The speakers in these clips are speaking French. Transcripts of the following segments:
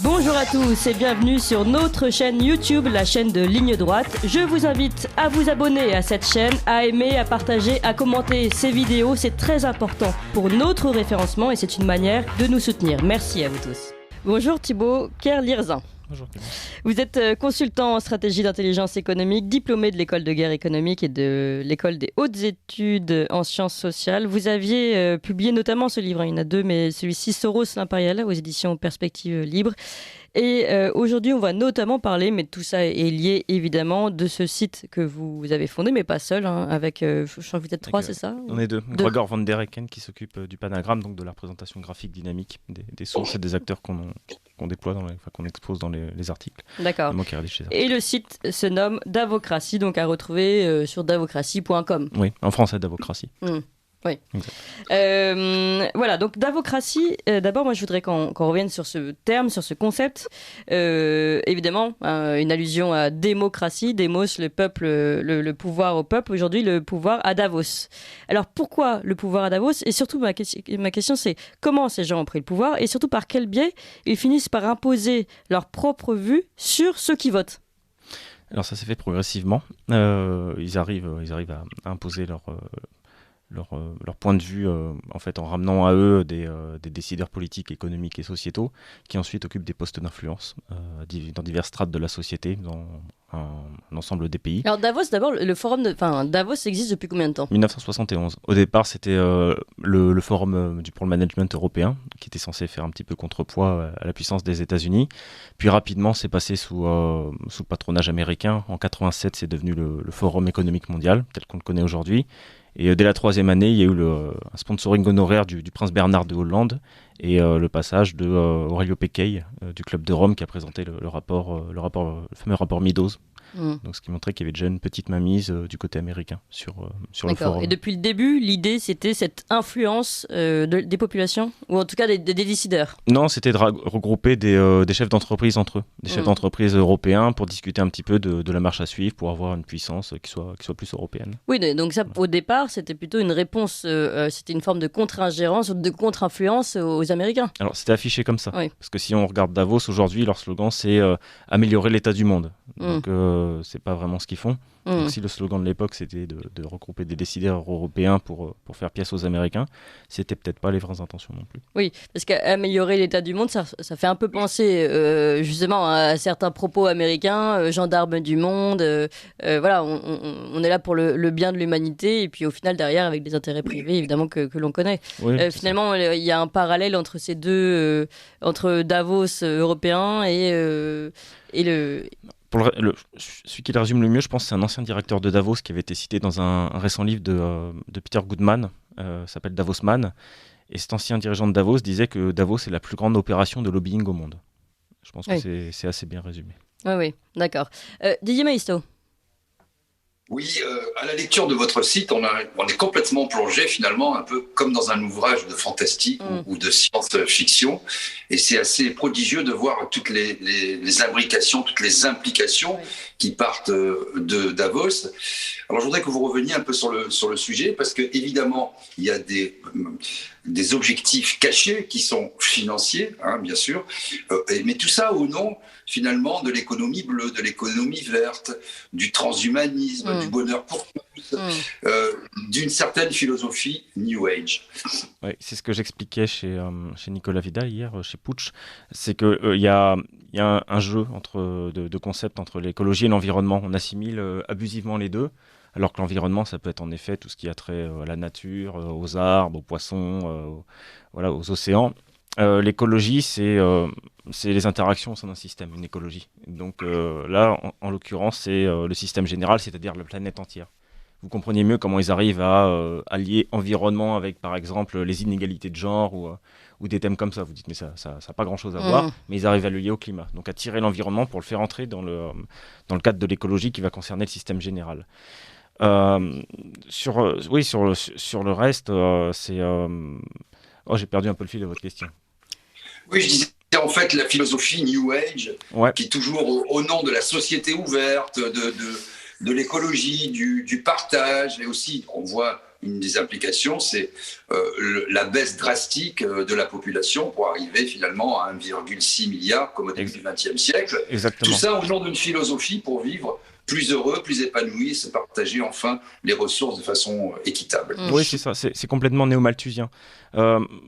Bonjour à tous et bienvenue sur notre chaîne YouTube, la chaîne de Ligne Droite. Je vous invite à vous abonner à cette chaîne, à aimer, à partager, à commenter ces vidéos. C'est très important pour notre référencement et c'est une manière de nous soutenir. Merci à vous tous. Bonjour Thibaut Kerlirzin. Bonjour Clément. Vous êtes consultant en stratégie d'intelligence économique, diplômé de l'école de guerre économique et de l'école des hautes études en sciences sociales. Vous aviez publié notamment ce livre, il y en a deux, mais celui-ci Soros l'Impérial aux éditions Perspectives Libres. Et aujourd'hui, on va notamment parler, mais tout ça est lié évidemment, de ce site que vous avez fondé, mais pas seul, hein, avec, je crois que vous êtes trois, c'est ça? On est deux. Gregor van der Ecken qui s'occupe du panagramme, donc de la représentation graphique dynamique des sources et des acteurs qu'on déploie, qu'on expose dans les articles. D'accord. Et le site se nomme Davocratie, donc à retrouver sur davocratie.com. Oui, en français, Davocratie. Oui. Voilà, donc Davocratie, d'abord moi je voudrais qu'on revienne sur ce terme, sur ce concept. Évidemment, une allusion à démocratie, démos, le peuple, le pouvoir au peuple, aujourd'hui le pouvoir à Davos. Alors pourquoi le pouvoir à Davos? Et surtout ma question c'est comment ces gens ont pris le pouvoir et surtout par quel biais ils finissent par imposer leur propre vue sur ceux qui votent? Alors ça s'est fait progressivement. Ils arrivent à imposer leur point de vue en fait, en ramenant à eux des décideurs politiques, économiques et sociétaux qui ensuite occupent des postes d'influence dans diverses strates de la société, dans un ensemble des pays. Alors Davos, d'abord, le forum Davos existe depuis combien de temps? 1971. Au départ, c'était le forum pour le management européen qui était censé faire un petit peu contrepoids à la puissance des États-Unis. Puis rapidement, c'est passé sous le patronage américain. En 87, c'est devenu le Forum économique mondial, tel qu'on le connaît aujourd'hui. Et dès la troisième année, il y a eu un sponsoring honoraire du prince Bernard de Hollande et le passage de Aurelio Peccei du Club de Rome qui a présenté le fameux rapport Meadows. Donc, ce qui montrait qu'il y avait déjà une petite mainmise du côté américain sur le forum. Et depuis le début, l'idée c'était cette influence des populations ou en tout cas des décideurs? Non, c'était de regrouper des chefs d'entreprise entre eux, des chefs d'entreprise européens pour discuter un petit peu de la marche à suivre pour avoir une puissance qui soit plus européenne. Oui, donc ça au départ c'était plutôt une réponse, c'était une forme de contre-ingérence ou de contre-influence aux Américains. Alors c'était affiché comme ça, oui. Parce que si on regarde Davos aujourd'hui, leur slogan c'est améliorer l'état du monde. Donc c'est pas vraiment ce qu'ils font. Donc, si le slogan de l'époque c'était de regrouper des décideurs européens pour faire pièce aux Américains, c'était peut-être pas les vraies intentions non plus. Oui, parce qu'améliorer l'état du monde, ça fait un peu penser justement à certains propos américains, gendarmes du monde. Voilà, on est là pour le bien de l'humanité et puis au final derrière avec des intérêts privés évidemment que l'on connaît. Oui, finalement, il y a un parallèle entre ces deux, entre Davos européen et le... Celui qui le résume le mieux, je pense, c'est un ancien directeur de Davos qui avait été cité dans un récent livre de Peter Goodman, s'appelle Davosman. Et cet ancien dirigeant de Davos disait que Davos est la plus grande opération de lobbying au monde. Je pense que c'est assez bien résumé. Oui, d'accord. Didier Maisto. Oui, à la lecture de votre site, on est complètement plongé finalement un peu comme dans un ouvrage de fantastique ou de science-fiction. Et c'est assez prodigieux de voir toutes les imbrications, toutes les implications qui partent de Davos. Alors je voudrais que vous reveniez un peu sur le sujet parce que évidemment, il y a des objectifs cachés qui sont financiers, hein, bien sûr, mais tout ça au nom finalement de l'économie bleue, de l'économie verte, du transhumanisme, du bonheur pour tous, d'une certaine philosophie New Age. Oui, c'est ce que j'expliquais chez Nicolas Vidal hier, chez Putsch, c'est qu'il y a un jeu de concepts entre l'écologie et l'environnement. On assimile abusivement les deux. Alors que l'environnement, ça peut être en effet tout ce qui a trait à la nature, aux arbres, aux poissons, aux océans. L'écologie, c'est les interactions au sein d'un système, une écologie. Donc là, en l'occurrence, c'est le système général, c'est-à-dire la planète entière. Vous comprenez mieux comment ils arrivent à allier environnement avec, par exemple, les inégalités de genre ou des thèmes comme ça. Vous dites, mais ça n'a pas grand-chose à voir, mais ils arrivent à le lier au climat. Donc à tirer l'environnement pour le faire entrer dans le cadre de l'écologie qui va concerner le système général. Sur le reste, c'est... Oh, j'ai perdu un peu le fil de votre question. Oui, je disais en fait la philosophie New Age, qui est toujours au nom de la société ouverte, de l'écologie, du partage, et aussi on voit une des implications, c'est la baisse drastique de la population pour arriver finalement à 1,6 milliard comme au début du XXe siècle. Exactement. Tout ça au nom d'une philosophie pour vivre plus heureux, plus épanoui, se partager enfin les ressources de façon équitable. Oui, c'est ça, c'est complètement néo-malthusien.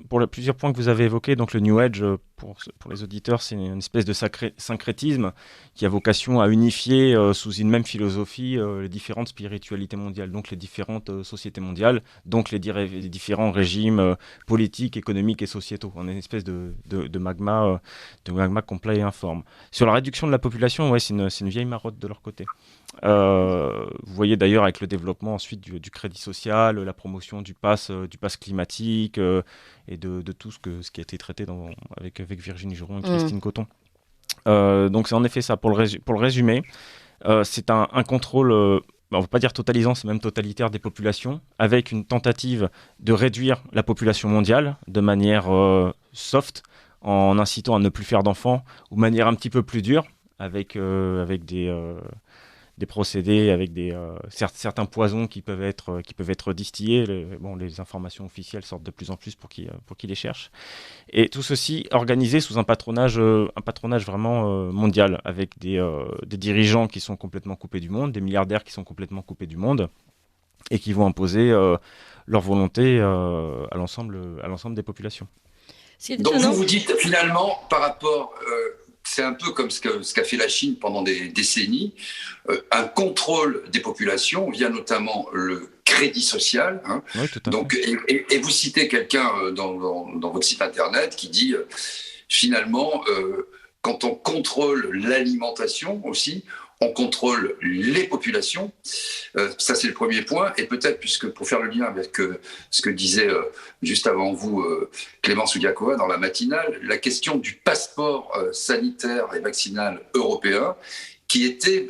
Pour plusieurs points que vous avez évoqués, donc le New Age, pour les auditeurs, c'est une espèce de syncrétisme qui a vocation à unifier sous une même philosophie les différentes spiritualités mondiales, donc les différentes sociétés mondiales, donc les différents régimes politiques, économiques et sociétaux. On est une espèce de magma complet et informe. Sur la réduction de la population, ouais, c'est une vieille marotte de leur côté. Vous voyez d'ailleurs avec le développement ensuite du crédit social, la promotion du pass climatique et de tout ce qui a été traité avec Virginie Giron et Christine Coton. Donc c'est en effet ça. Pour le résumer, c'est un contrôle, on ne va pas dire totalisant, c'est même totalitaire des populations, avec une tentative de réduire la population mondiale de manière soft, en incitant à ne plus faire d'enfants, ou de manière un petit peu plus dure, avec des procédés, avec certains poisons qui peuvent être distillés. Les informations officielles sortent de plus en plus pour qui les cherchent. Et tout ceci organisé sous un patronage vraiment mondial, avec des dirigeants qui sont complètement coupés du monde, des milliardaires qui sont complètement coupés du monde, et qui vont imposer leur volonté à l'ensemble des populations. Donc vous dites finalement, par rapport... c'est un peu comme ce qu'a fait la Chine pendant des décennies, un contrôle des populations via notamment le crédit social. Hein. Oui, tout à fait. Donc, et vous citez quelqu'un dans votre site internet qui dit finalement, quand on contrôle l'alimentation aussi, on contrôle les populations. Ça, c'est le premier point. Et peut-être, puisque pour faire le lien avec ce que disait juste avant vous Clémence Oudiakova dans la matinale, la question du passeport sanitaire et vaccinal européen qui était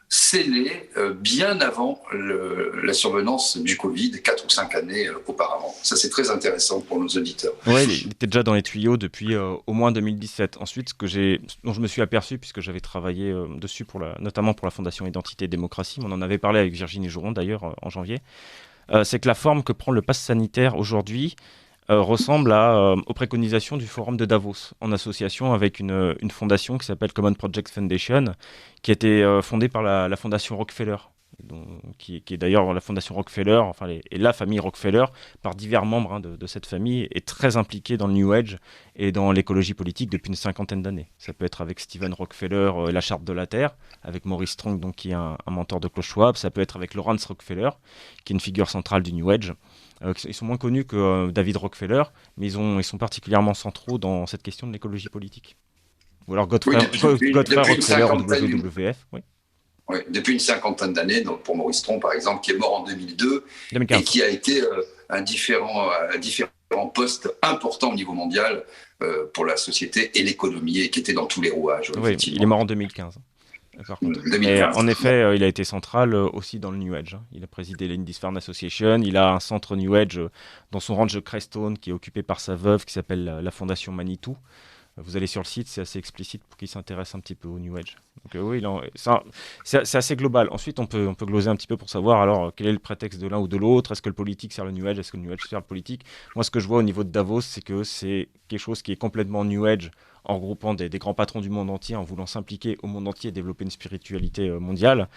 scellé bien avant la survenance du Covid, 4 ou 5 années auparavant. Ça, c'est très intéressant pour nos auditeurs. Oui, il était déjà dans les tuyaux depuis au moins 2017. Ensuite, dont je me suis aperçu, puisque j'avais travaillé dessus, notamment pour la Fondation Identité et Démocratie, on en avait parlé avec Virginie Giron d'ailleurs en janvier, c'est que la forme que prend le pass sanitaire aujourd'hui ressemble aux préconisations du Forum de Davos, en association avec une fondation qui s'appelle Common Project Foundation, qui a été fondée par la fondation Rockefeller, qui est d'ailleurs la fondation Rockefeller, et la famille Rockefeller, par divers membres de cette famille, est très impliquée dans le New Age et dans l'écologie politique depuis une 50aine d'années. Ça peut être avec Stephen Rockefeller, la Charte de la Terre, avec Maurice Strong, donc, qui est un mentor de Klaus Schwab, ça peut être avec Lawrence Rockefeller, qui est une figure centrale du New Age. Ils sont moins connus que David Rockefeller, mais ils sont particulièrement centraux dans cette question de l'écologie politique. Ou alors Godfrey Rockefeller en WWF. Oui. Oui, depuis une 50aine d'années, donc pour Maurice Strong par exemple, qui est mort en 2015. Et qui a été un différent poste important au niveau mondial pour la société et l'économie, et qui était dans tous les rouages. Oui, il est mort en 2015. Par contre. 2015. En effet, il a été central aussi dans le New Age. Il a présidé l'Indisfarm Association. Il a un centre New Age dans son ranch de Crestone qui est occupé par sa veuve, qui s'appelle la Fondation Manitou. Vous allez sur le site, c'est assez explicite pour qui s'intéresse un petit peu au New Age. Donc oui, c'est assez global. Ensuite, on peut gloser un petit peu pour savoir alors quel est le prétexte de l'un ou de l'autre. Est-ce que le politique sert le New Age? Est-ce que le New Age sert le politique? Moi, ce que je vois au niveau de Davos, c'est que c'est quelque chose qui est complètement New Age, en regroupant des grands patrons du monde entier, en voulant s'impliquer au monde entier et développer une spiritualité mondiale.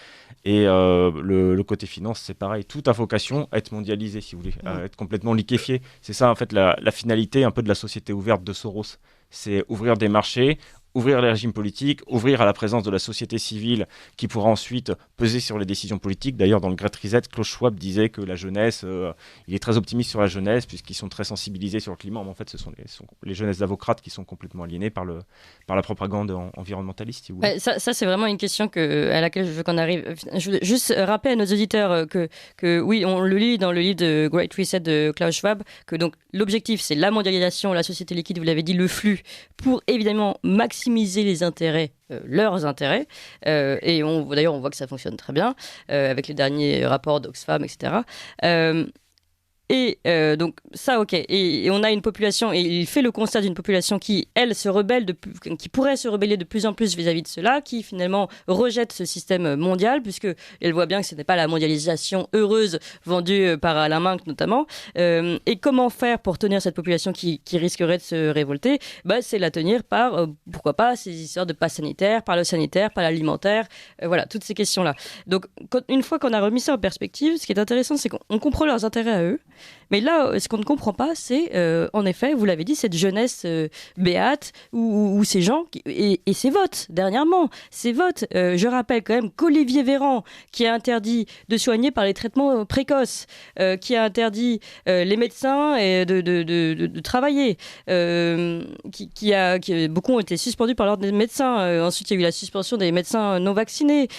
Et le côté finance, c'est pareil. Tout a vocation à être mondialisé, si vous voulez, à être complètement liquéfié. C'est ça, en fait, la finalité un peu de la société ouverte de Soros. C'est ouvrir des marchés, ouvrir les régimes politiques, ouvrir à la présence de la société civile qui pourra ensuite peser sur les décisions politiques. D'ailleurs, dans le Great Reset, Klaus Schwab disait que la jeunesse, il est très optimiste sur la jeunesse puisqu'ils sont très sensibilisés sur le climat. Mais en fait, ce sont les jeunesses d'avocrates qui sont complètement aliénées par la propagande environnementaliste. Si vous voulez. Ça, c'est vraiment une question à laquelle je veux qu'on arrive. Je veux juste rappeler à nos auditeurs que oui, on le lit dans le livre de Great Reset de Klaus Schwab, que donc l'objectif, c'est la mondialisation, la société liquide, vous l'avez dit, le flux, pour évidemment maximiser les intérêts, leurs intérêts. Et d'ailleurs, on voit que ça fonctionne très bien avec les derniers rapports d'Oxfam, etc. Et donc ça, ok. Et on a une population, et il fait le constat d'une population qui, elle, qui pourrait se rebeller de plus en plus vis-à-vis de cela, qui finalement rejette ce système mondial, puisque elle voit bien que ce n'est pas la mondialisation heureuse vendue par Alain Minc notamment. Et comment faire pour tenir cette population qui risquerait de se révolter? C'est la tenir par, pourquoi pas, ces histoires de pass sanitaire, par le sanitaire, par l'alimentaire, voilà, toutes ces questions-là. Donc une fois qu'on a remis ça en perspective, ce qui est intéressant, c'est qu'on comprend leurs intérêts à eux. Mais là, ce qu'on ne comprend pas, c'est, en effet, vous l'avez dit, cette jeunesse béate ou ces gens, et ces votes, dernièrement, ces votes. Je rappelle quand même qu'Olivier Véran, qui a interdit de soigner par les traitements précoces, qui a interdit les médecins de travailler, beaucoup ont été suspendus par l'ordre des médecins. Ensuite, il y a eu la suspension des médecins non vaccinés,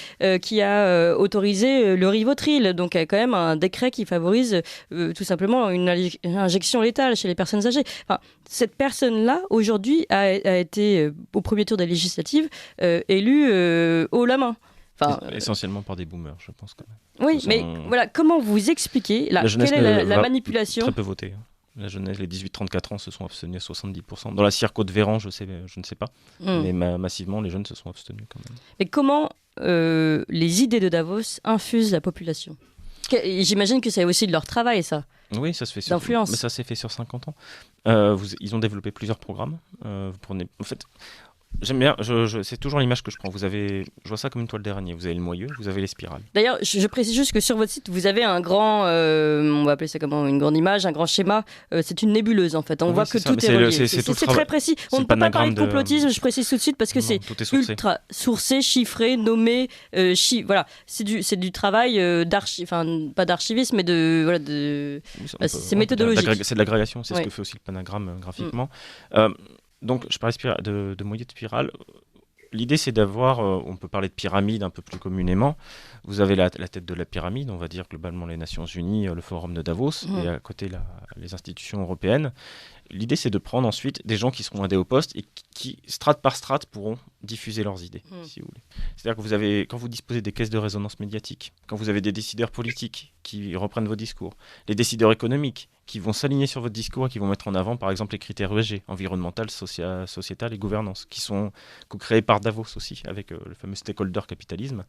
qui a autorisé le Rivotril. Donc, il y a quand même un décret qui favorise tout simplement une injection létale chez les personnes âgées. Enfin, cette personne-là, aujourd'hui, a été, au premier tour des législatives, élue haut la main. Enfin, essentiellement par des boomers, je pense. Quand même. Oui, mais voilà, comment vous expliquez quelle est la manipulation? Très peu voté. La jeunesse, les 18-34 ans se sont abstenus à 70%. Dans la circo de Véran, je ne sais pas. Mais massivement, les jeunes se sont abstenus quand même. Mais comment les idées de Davos infusent la population? J'imagine que c'est aussi de leur travail, ça. Oui, ça se fait d'influence. Mais ça s'est fait sur 50 ans. Ils ont développé plusieurs programmes. En fait, j'aime bien, c'est toujours l'image que je prends. Je vois ça comme une toile d'araignée. Vous avez le moyeu, vous avez les spirales. D'ailleurs, je précise juste que sur votre site, vous avez un grand, on va appeler ça comment, une grande image, un grand schéma. C'est une nébuleuse en fait. On voit que tout est relié. C'est très précis. On ne peut pas parler de complotisme, je précise tout de suite, parce que c'est ultra sourcé, chiffré, nommé. Voilà, c'est du travail pas d'archivisme, mais c'est méthodologique. C'est de l'agrégation, c'est ce que fait aussi le panagramme graphiquement. Donc, je parlais de moyeu de spirale. L'idée, c'est d'avoir, on peut parler de pyramide un peu plus communément. Vous avez la tête de la pyramide, on va dire globalement les Nations Unies, le Forum de Davos, et à côté les institutions européennes. L'idée, c'est de prendre ensuite des gens qui seront à des hauts postes et qui, strate par strate, pourront diffuser leurs idées, si vous voulez. C'est-à-dire que quand vous disposez des caisses de résonance médiatique, quand vous avez des décideurs politiques qui reprennent vos discours, les décideurs économiques qui vont s'aligner sur votre discours et qui vont mettre en avant, par exemple, les critères ESG, environnemental, sociétal et gouvernance, qui sont co-créés par Davos aussi, avec le fameux stakeholder capitalisme.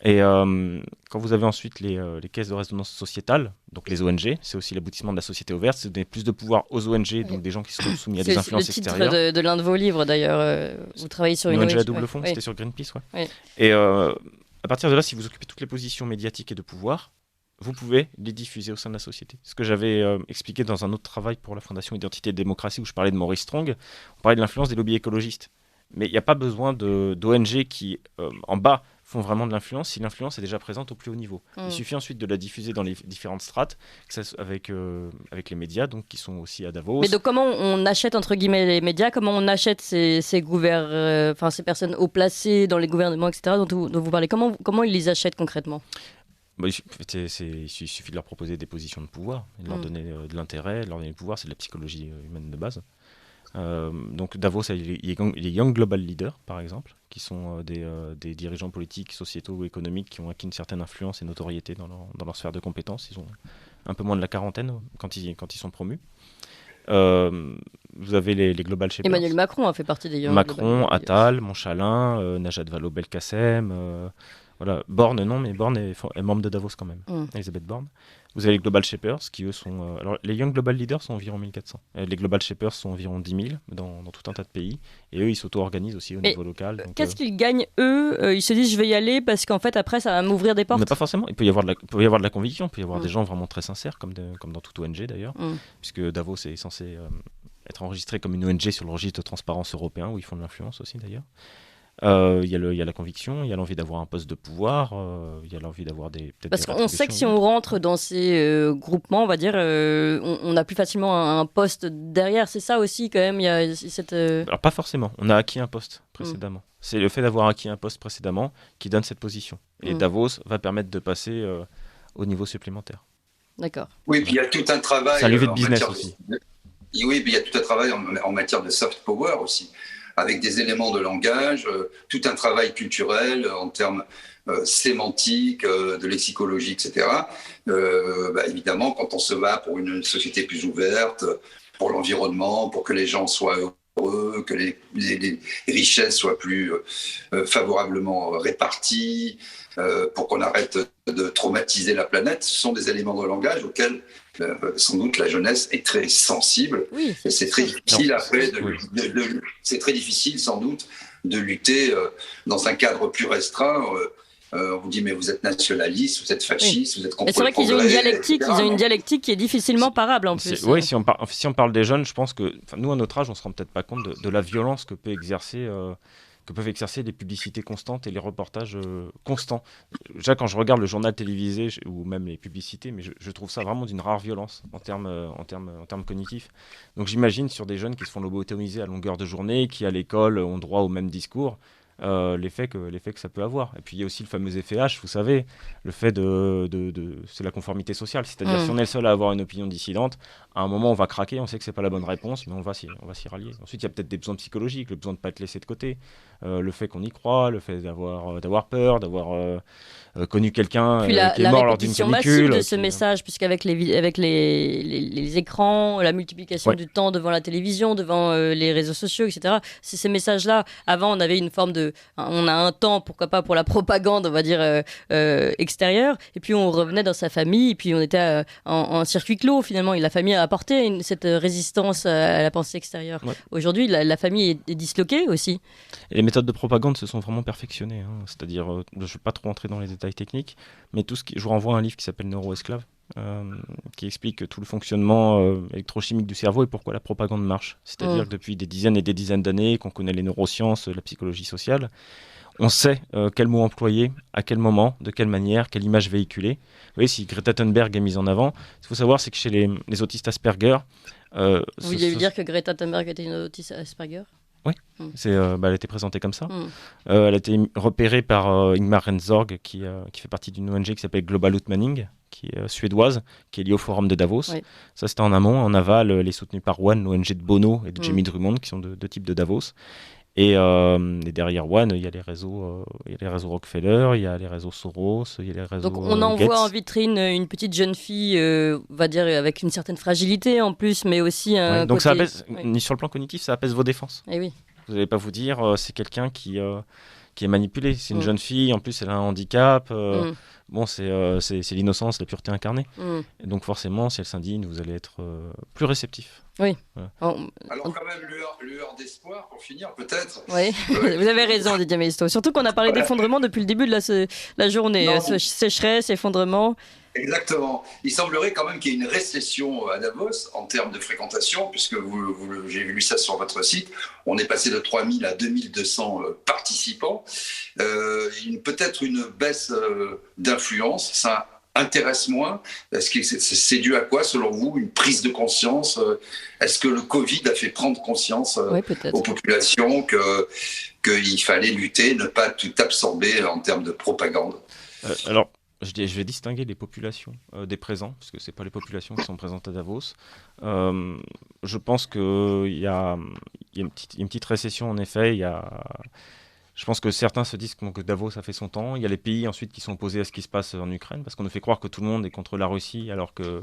Et quand vous avez ensuite les caisses de résonance sociétale, donc les ONG, c'est aussi l'aboutissement de la société ouverte, c'est donner plus de pouvoir aux ONG, donc des gens qui sont soumis à des influences extérieures. C'est le titre de l'un de vos livres d'ailleurs, vous travaillez sur une ONG à double fond, c'était sur Greenpeace. Ouais. Et à partir de là, si vous occupez toutes les positions médiatiques et de pouvoir, vous pouvez les diffuser au sein de la société. Ce que j'avais expliqué dans un autre travail pour la Fondation Identité et Démocratie, où je parlais de Maurice Strong, on parlait de l'influence des lobbies écologistes. Mais il n'y a pas besoin d'ONG qui, en bas, font vraiment de l'influence si l'influence est déjà présente au plus haut niveau. Il suffit ensuite de la diffuser dans les différentes strates, avec les médias, donc, qui sont aussi à Davos. Mais donc comment on achète, entre guillemets, les médias? Comment on achète ces personnes haut placées dans les gouvernements, etc., dont vous parlez? Comment ils les achètent concrètement? Il suffit de leur proposer des positions de pouvoir, de leur donner de l'intérêt, de leur donner le pouvoir. C'est de la psychologie humaine de base. Donc Davos, il y a les Young Global Leaders, par exemple, qui sont des dirigeants politiques, sociétaux ou économiques qui ont acquis une certaine influence et notoriété dans leur sphère de compétences. Ils ont un peu moins de la quarantaine quand ils sont promus. Vous avez les Global Shapers. Emmanuel Macron a fait partie des Young Macron, Global Attal, Montchalin, Najat Vallaud-Belkacem, voilà. Borne, non, mais Borne est membre de Davos quand même, Elisabeth Borne. Vous avez les Global Shapers qui, eux, sont... alors, les Young Global Leaders sont environ 1400. Les Global Shapers sont environ 10 000 dans tout un tas de pays. Et eux, ils s'auto-organisent aussi au niveau local. Qu'est-ce qu'ils gagnent, eux? Ils se disent, je vais y aller parce qu'en fait, après, ça va m'ouvrir des portes. Mais pas forcément. Il peut y avoir de la conviction. Il peut y avoir des gens vraiment très sincères, comme dans toute ONG, d'ailleurs. Puisque Davos est censé être enregistré comme une ONG sur le registre de transparence européen, où ils font de l'influence aussi, d'ailleurs. Il y a la conviction, il y a l'envie d'avoir un poste de pouvoir, il y a l'envie d'avoir Parce qu'on sait que si on rentre dans ces groupements, on va dire, on a plus facilement un poste derrière. C'est ça aussi quand même. Il y a cette. Alors pas forcément. On a acquis un poste précédemment. C'est le fait d'avoir acquis un poste précédemment qui donne cette position. Et Davos va permettre de passer au niveau supplémentaire. D'accord. Oui, puis il y a tout un travail. C'est un levier de business aussi. Oui, puis il y a tout un travail en matière de soft power aussi. avec des éléments de langage, tout un travail culturel en termes sémantiques, de lexicologie, etc. Évidemment, quand on se bat pour une société plus ouverte, pour l'environnement, pour que les gens soient heureux, que les richesses soient plus favorablement réparties, pour qu'on arrête de traumatiser la planète, ce sont des éléments de langage auxquels sans doute la jeunesse est très sensible. Oui, et c'est très difficile après c'est très difficile sans doute de lutter dans un cadre plus restreint. On vous dit mais vous êtes nationaliste, vous êtes fasciste, vous êtes contre le progrès. C'est vrai qu'ils ont une dialectique qui est difficilement parable en plus. Oui, si on parle des jeunes, je pense que nous à notre âge, on se rend peut-être pas compte de la violence que peuvent exercer les publicités constantes et les reportages constants. Déjà, quand je regarde le journal télévisé ou même les publicités, mais je trouve ça vraiment d'une rare violence en termes cognitifs. Donc j'imagine sur des jeunes qui se font lobotomiser à longueur de journée, qui à l'école ont droit au même discours, l'effet que ça peut avoir. Et puis il y a aussi le fameux effet H, vous savez, le fait c'est la conformité sociale. C'est-à-dire si on est le seul à avoir une opinion dissidente, à un moment on va craquer, on sait que c'est pas la bonne réponse, mais on va s'y rallier. Ensuite il y a peut-être des besoins psychologiques, le besoin de pas être laissé de côté, le fait qu'on y croit, le fait d'avoir peur, d'avoir connu quelqu'un qui est mort lors d'une canicule. La répétition massive de ce message, puisqu'avec les écrans, la multiplication du temps devant la télévision, devant les réseaux sociaux, etc. C'est ces messages-là. Avant, on avait une forme on a un temps, pourquoi pas, pour la propagande, on va dire, extérieure. Et puis, on revenait dans sa famille. Et puis, on était en circuit clos, finalement. Et la famille a apporté cette résistance à la pensée extérieure. Ouais. Aujourd'hui, la famille est disloquée aussi. Et les méthodes de propagande se sont vraiment perfectionnées. C'est-à-dire, je ne vais pas trop entrer dans les détails techniques, mais je vous renvoie à un livre qui s'appelle Neuroesclave, qui explique tout le fonctionnement électrochimique du cerveau et pourquoi la propagande marche. C'est-à-dire que depuis des dizaines et des dizaines d'années qu'on connaît les neurosciences, la psychologie sociale, on sait quel mot employer, à quel moment, de quelle manière, quelle image véhiculer. Vous voyez, si Greta Thunberg est mise en avant, ce qu'il faut savoir, c'est que chez les autistes Asperger... Vous vouliez dire que Greta Thunberg était une autiste Asperger ? Oui, elle a été présentée comme ça. Elle a été repérée par Ingmar Rentzorg, qui fait partie d'une ONG qui s'appelle Global Utmaning, qui est suédoise, qui est liée au Forum de Davos. Oui. Ça, c'était en amont. En aval, elle est soutenue par One, l'ONG de Bono et de Jamie Drummond, qui sont deux types de Davos. Et derrière One, il y a les réseaux Rockefeller, il y a les réseaux Soros, il y a les réseaux Donc on envoie en vitrine une petite jeune fille, on va dire avec une certaine fragilité en plus, mais aussi un donc côté... ça apaise, sur le plan cognitif, ça apaise vos défenses. Et oui. Vous n'allez pas vous dire c'est quelqu'un qui est manipulé. C'est une jeune fille, en plus elle a un handicap. Bon, c'est l'innocence, la pureté incarnée. Et donc forcément, si elle s'indigne, vous allez être plus réceptif. Oui. Voilà. Alors quand même, lueur d'espoir, pour finir, peut-être. Oui, vous avez raison, Didier Mellisto. Surtout qu'on a parlé d'effondrement depuis le début de la journée. Sécheresse, effondrement. Exactement. Il semblerait quand même qu'il y ait une récession à Davos en termes de fréquentation, puisque j'ai lu ça sur votre site. On est passé de 3000 à 2200 participants. Peut-être une baisse d'influence. Ça intéresse moins. Est-ce que c'est dû à quoi, selon vous, une prise de conscience? Est-ce que le Covid a fait prendre conscience aux populations qu'il fallait lutter, ne pas tout absorber en termes de propagande? Alors, je vais distinguer les populations des présents, parce que ce n'est pas les populations qui sont présentes à Davos. Je pense qu'il y a une petite récession, en effet. Je pense que certains se disent que Davos a fait son temps. Il y a les pays ensuite qui sont opposés à ce qui se passe en Ukraine, parce qu'on nous fait croire que tout le monde est contre la Russie, alors que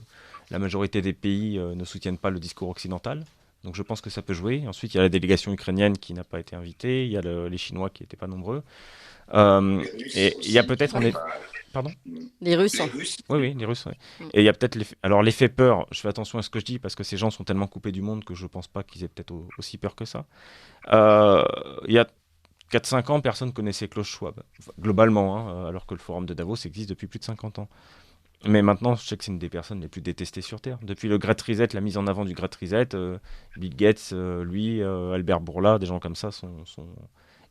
la majorité des pays ne soutiennent pas le discours occidental. Donc je pense que ça peut jouer. Ensuite, il y a la délégation ukrainienne qui n'a pas été invitée. Il y a les Chinois qui n'étaient pas nombreux. Et il y a peut-être... Pardon ? Les Russes. Oui, les Russes. Oui. Et il y a peut-être l'effet peur. Je fais attention à ce que je dis parce que ces gens sont tellement coupés du monde que je ne pense pas qu'ils aient peut-être aussi peur que ça. Il y a 4-5 ans, personne ne connaissait Klaus Schwab, globalement, alors que le forum de Davos existe depuis plus de 50 ans. Mais maintenant, je sais que c'est une des personnes les plus détestées sur Terre. Depuis le Great Reset, la mise en avant du Great Reset, Bill Gates, Albert Bourla, des gens comme ça sont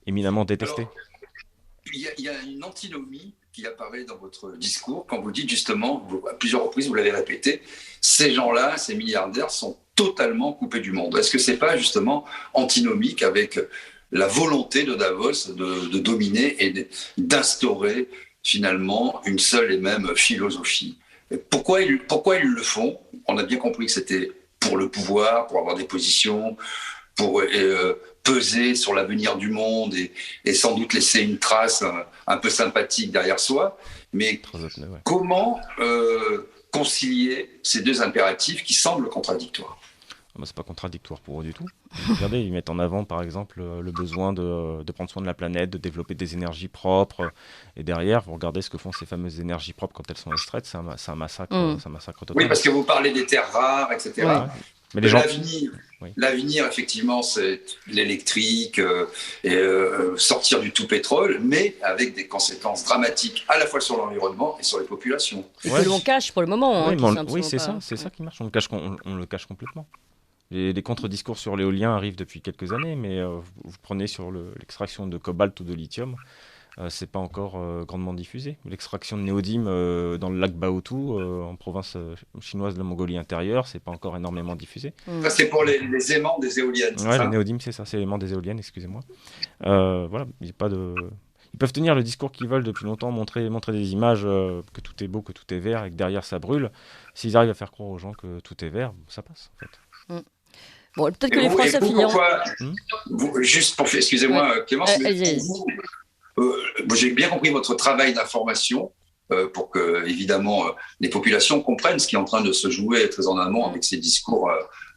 éminemment détestés. Alors, il y a une antinomie qui apparaît dans votre discours quand vous dites justement, à plusieurs reprises, vous l'avez répété, ces gens-là, ces milliardaires sont totalement coupés du monde. Est-ce que c'est pas justement antinomique avec la volonté de Davos de dominer et d'instaurer finalement une seule et même philosophie? Pourquoi ils le font? On a bien compris que c'était pour le pouvoir, pour avoir des positions, pour peser sur l'avenir du monde et sans doute laisser une trace un peu sympathique derrière soi. Mais comment concilier ces deux impératifs qui semblent contradictoires ? C'est pas contradictoire pour eux du tout. Regardez, ils mettent en avant par exemple le besoin de prendre soin de la planète, de développer des énergies propres. Et derrière, vous regardez ce que font ces fameuses énergies propres quand elles sont extraites, c'est un massacre, c'est un massacre total. Oui, parce que vous parlez des terres rares, etc. Ouais. Mais l'avenir, effectivement, c'est l'électrique, sortir du tout pétrole, mais avec des conséquences dramatiques à la fois sur l'environnement et sur les populations. Et que l'on cache pour le moment. Oui, c'est ça qui marche. On le cache complètement. Les contre-discours sur l'éolien arrivent depuis quelques années, mais vous prenez sur l'extraction de cobalt ou de lithium, c'est pas encore grandement diffusé. L'extraction de néodyme dans le lac Baotou, en province chinoise de la Mongolie intérieure, c'est pas encore énormément diffusé. Ça, c'est pour les aimants des éoliennes. Ouais, les néodymes, c'est ça, c'est l'aimant des éoliennes, excusez-moi. Voilà, il n'y a pas de... Ils peuvent tenir le discours qu'ils veulent depuis longtemps, montrer des images que tout est beau, que tout est vert et que derrière ça brûle. S'ils arrivent à faire croire aux gens que tout est vert, ça passe en fait. Bon, peut-être que les Français finiront. Juste pour... Excusez-moi, Clémence, j'ai bien compris votre travail d'information pour que, évidemment, les populations comprennent ce qui est en train de se jouer très en amont avec ces discours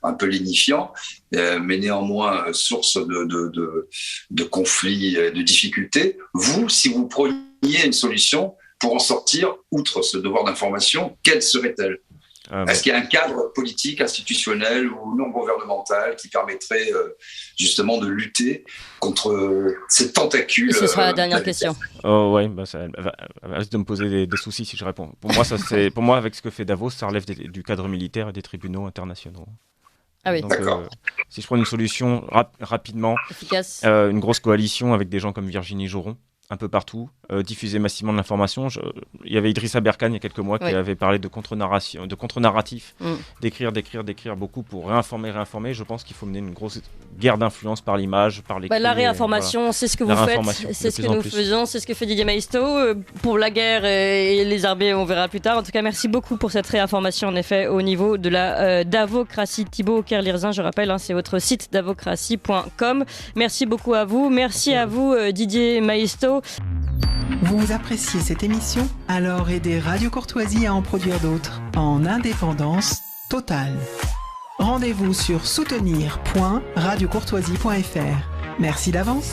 un peu lénifiants, mais néanmoins source de conflits, de difficultés. Vous, si vous preniez une solution pour en sortir, outre ce devoir d'information, quelle serait-elle ? Est-ce qu'il y a un cadre politique, institutionnel ou non gouvernemental qui permettrait justement de lutter contre ces tentacules ? Et ce sera la dernière question. Ouais, elle risque de me poser des soucis si je réponds. Pour moi, avec ce que fait Davos, ça relève du cadre militaire et des tribunaux internationaux. Ah oui. Donc, si je prends une solution rapidement, efficace, une grosse coalition avec des gens comme Virginie Joron, un peu partout, diffuser massivement de l'information. Il y avait Idrissa Berkane il y a quelques mois qui avait parlé de contre-narratif, d'écrire beaucoup pour réinformer. Je pense qu'il faut mener une grosse guerre d'influence par l'image, par l'écrit. La réinformation, c'est ce que vous faites, c'est ce que nous faisons, c'est ce que fait Didier Maisto. Pour la guerre et les armées, on verra plus tard. En tout cas, merci beaucoup pour cette réinformation, en effet, au niveau de la Davocratie. Thibaut Kerlirzin, je rappelle, c'est votre site davocratie.com. Merci beaucoup à vous. Merci à vous, Didier Maisto. Vous appréciez cette émission ? Alors aidez Radio Courtoisie à en produire d'autres en indépendance totale. Rendez-vous sur soutenir.radiocourtoisie.fr. Merci d'avance.